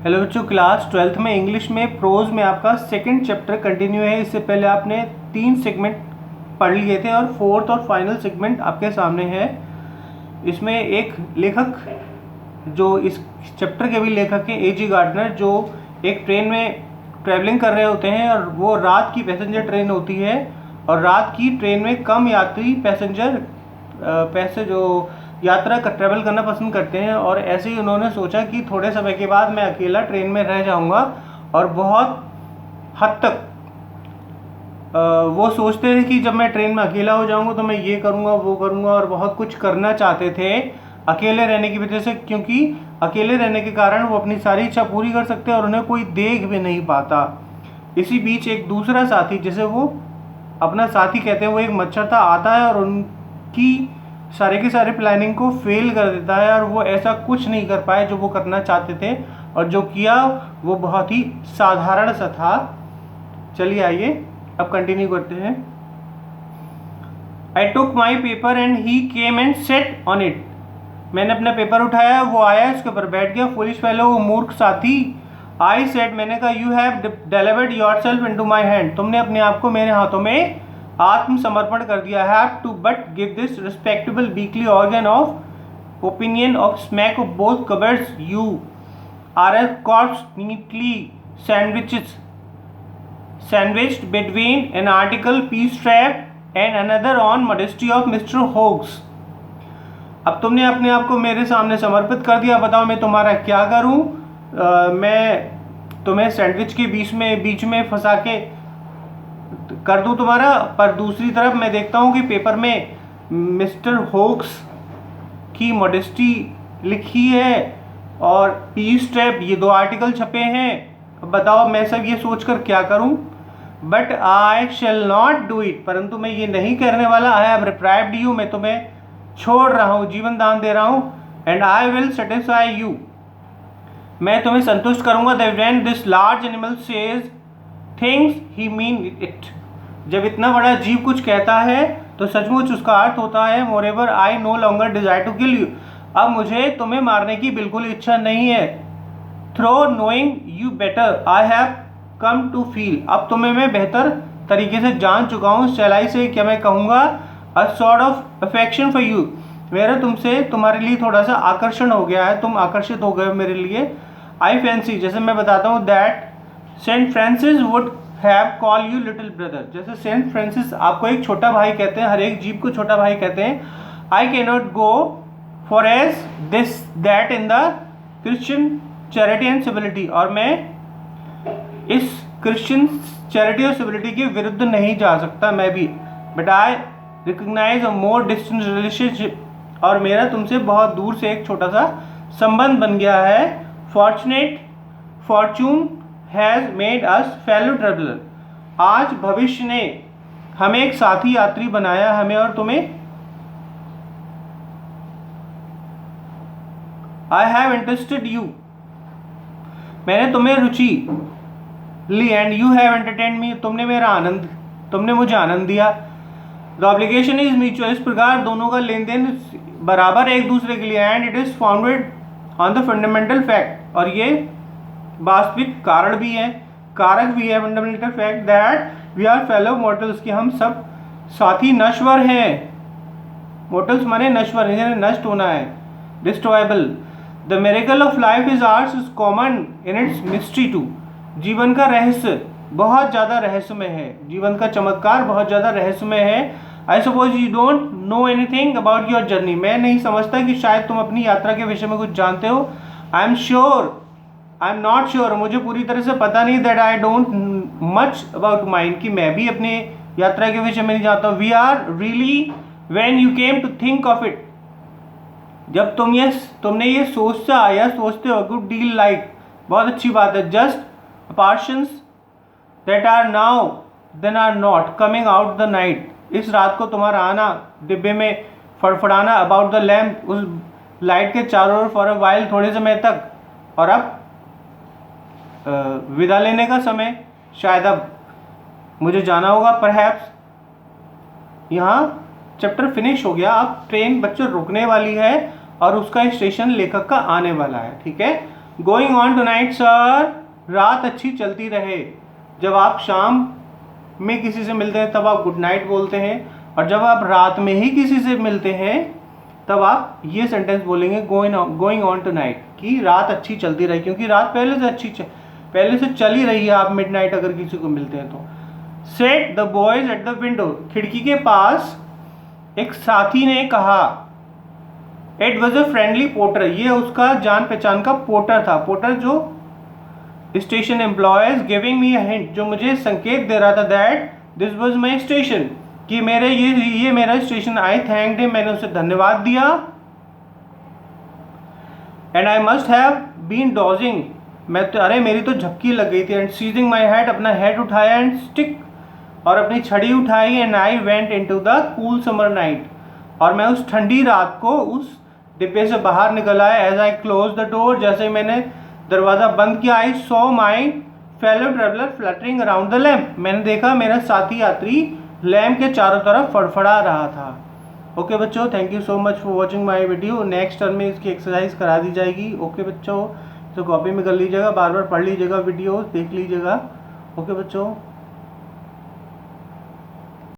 Hello बच्चों, class 12th में English में प्रोज में आपका सेकंड चैप्टर कंटिन्यू है। इससे पहले आपने 3 सेगमेंट पढ़ लिए थे और फोर्थ और फाइनल सेगमेंट आपके सामने है। इसमें एक लेखक जो इस चैप्टर के भी लेखक हैं, A.G. गार्डनर, जो एक ट्रेन में ट्रैवलिंग कर रहे होते हैं और वो रात की पैसेंजर ट्रेन होती है और रात की ट्रेन में कम यात्री पैसे जो यात्रा का ट्रैवल करना पसंद करते हैं। और ऐसे ही उन्होंने सोचा कि थोड़े समय के बाद मैं अकेला ट्रेन में रह जाऊंगा और बहुत हद तक वो सोचते थे कि जब मैं ट्रेन में अकेला हो जाऊंगा तो मैं ये करूंगा वो करूंगा और बहुत कुछ करना चाहते थे अकेले रहने की वजह से, क्योंकि अकेले रहने के कारण वो अपनी सारी इच्छा पूरी कर सकते हैं और उन्हें कोई देख भी नहीं पाता। इसी बीच एक दूसरा साथी, जिसे वो अपना साथी कहते हैं, वो एक मच्छर था, आता है और उनकी सारे के सारे प्लानिंग को फेल कर देता है और वो ऐसा कुछ नहीं कर पाए जो वो करना चाहते थे और जो किया वो बहुत ही साधारण सा था। चलिए आइए अब कंटिन्यू करते हैं। I took my paper and he came and set on it. मैंने अपना पेपर उठाया, वो आया, इसके ऊपर बैठ गया। फुलिश फेलो, वो मूर्ख साथी। आई सेड, मैंने कहा, you have delivered yourself into my hand. तुमने अपने आप को मेरे हाथों में आत्मसमर्पण कर दिया। Have to but give this respectable weekly organ of opinion of smack of both cupboards. You are a corpse neatly sandwiched between an article peace trap and another on modesty of Mr. Hoax। अब तुमने अपने आप को मेरे सामने समर्पित कर दिया, बताओ मैं तुम्हारा क्या करूं? मैं तुम्हें सैंडविच के बीच में फंसा के कर दूं तुम्हारा। पर दूसरी तरफ मैं देखता हूं कि पेपर में मिस्टर होक्स की मॉडेस्टी लिखी है और पीस ट्रैप, ये 2 आर्टिकल छपे हैं। अब बताओ मैं सब ये सोचकर क्या करूं? But I shall not do it, परंतु मैं ये नहीं करने वाला। आई हैव डिप्राइव्ड यू, मैं तुम्हें छोड़ रहा हूँ, जीवन दान दे रहा हूँ। And I will satisfy you, मैं तुम्हें संतुष्ट करूंगा। That when this large animal says things he mean it. जब इतना बड़ा जीव कुछ कहता है तो सचमुच उसका अर्थ होता है। Moreover I no longer desire to kill you, अब मुझे तुम्हें मारने की बिल्कुल इच्छा नहीं है। Through knowing you better I have come to feel, अब तुम्हें मैं बेहतर तरीके से जान चुका हूँ। चलाई से क्या मैं कहूँगा, a sort of affection for you, मेरा तुमसे तुम्हारे लिए थोड़ा सा आकर्षण हो गया है, तुम आकर्षित हो गए मेरे लिए। आई फैंसी, जैसे मैं बताता हूँ, that Saint Francis would have call you little brother. जैसे सेंट फ्रांसिस आपको एक छोटा भाई कहते हैं, हर एक जीव को छोटा भाई कहते हैं। I can not go for as this that in the Christian charity and civility, और मैं इस क्रिश्चियन चैरिटी और सिविलिटी के विरुद्ध नहीं जा सकता मैं भी। But I recognize a more distant relationship, और मेरा तुमसे बहुत दूर से एक छोटा सा संबंध बन गया है। Fortune has made us fellow traveller, आज भविष्य ने हमें एक साथी यात्री बनाया, हमें और तुम्हें। आई हैव इंटरेस्टेड यू, मैंने तुम्हें रुचि ली। एंड यू हैव एंटरटेन्ड मी, तुमने मुझे आनंद दिया। द ऑब्लिगेशन इज म्यूचुअल, इस प्रकार दोनों का लेन देन बराबर है एक दूसरे के लिए। And it is founded on the fundamental fact, और ये वास्तविक कारण भी है, कारक भी है, fundamental fact that we are fellow mortals, कि हम सब साथी नश्वर हैं। मॉर्टल्स माने नश्वर, इन्हें नष्ट होना है, destroyable. The miracle of life is ours is common in its mystery too, जीवन का रहस्य बहुत ज़्यादा रहस्यमय है, जीवन का चमत्कार बहुत ज़्यादा रहस्यमय है। I suppose you don't know anything about your journey, मैं नहीं समझता कि शायद तुम अपनी यात्रा के विषय में कुछ जानते हो। आई एम नॉट श्योर, मुझे पूरी तरह से पता नहीं। That I don't much about mind, कि मैं भी अपने यात्रा के विषय में नहीं जानता हूँ। We are really when you came to think of it, जब तुमने ये सोचते हो, गुड डील लाइक, बहुत अच्छी बात है। Just portions that are now then are not coming out the night, इस रात को तुम्हारा आना, डिब्बे में फड़फड़ाना, about the lamp, उस लाइट के चारों ओर for a while, थोड़े समय तक, और अब विदा लेने का समय, शायद अब मुझे जाना होगा। परहैप्स यहाँ चैप्टर फिनिश हो गया। अब ट्रेन बच्चों रुकने वाली है और उसका स्टेशन लेखक का आने वाला है, ठीक है। गोइंग ऑन टुनाइट सर, रात अच्छी चलती रहे। जब आप शाम में किसी से मिलते हैं तब आप गुड नाइट बोलते हैं, और जब आप रात में ही किसी से मिलते हैं तब आप ये सेंटेंस बोलेंगे गोइंग ऑन टुनाइट, कि रात अच्छी चलती रही, क्योंकि रात पहले से चल ही रही है। आप मिडनाइट अगर किसी को मिलते हैं तो। Set the boys at the window, खिड़की के पास एक साथी ने कहा। It was a friendly porter, ये उसका जान पहचान का पोर्टर था। पोर्टर जो station employees giving me a hint, जो मुझे संकेत दे रहा था that this was my station, कि ये मेरा स्टेशन। आई थैंक्ड हिम, मैंने उसे धन्यवाद दिया। And I must have been dozing, अरे मेरी तो झपकी लग गई थी। एंड सीजिंग माई हेड, अपना हेड उठाया। एंड स्टिक, और अपनी छड़ी उठाई। And I went into the cool summer night, और मैं उस ठंडी रात को उस डिब्बे से बाहर निकल आया। As I close the door, जैसे मैंने दरवाज़ा बंद किया। I saw my fellow traveller fluttering around the lamp, मैंने देखा मेरा साथी यात्री लैम्प के चारों तरफ फड़फड़ा रहा था। ओके बच्चों, thank you so much for watching my video. Next term में इसकी एक्सरसाइज करा दी जाएगी। ओके बच्चों, तो कॉपी में कर लीजिएगा, बार बार पढ़ लीजिएगा, वीडियो देख लीजिएगा। ओके बच्चों।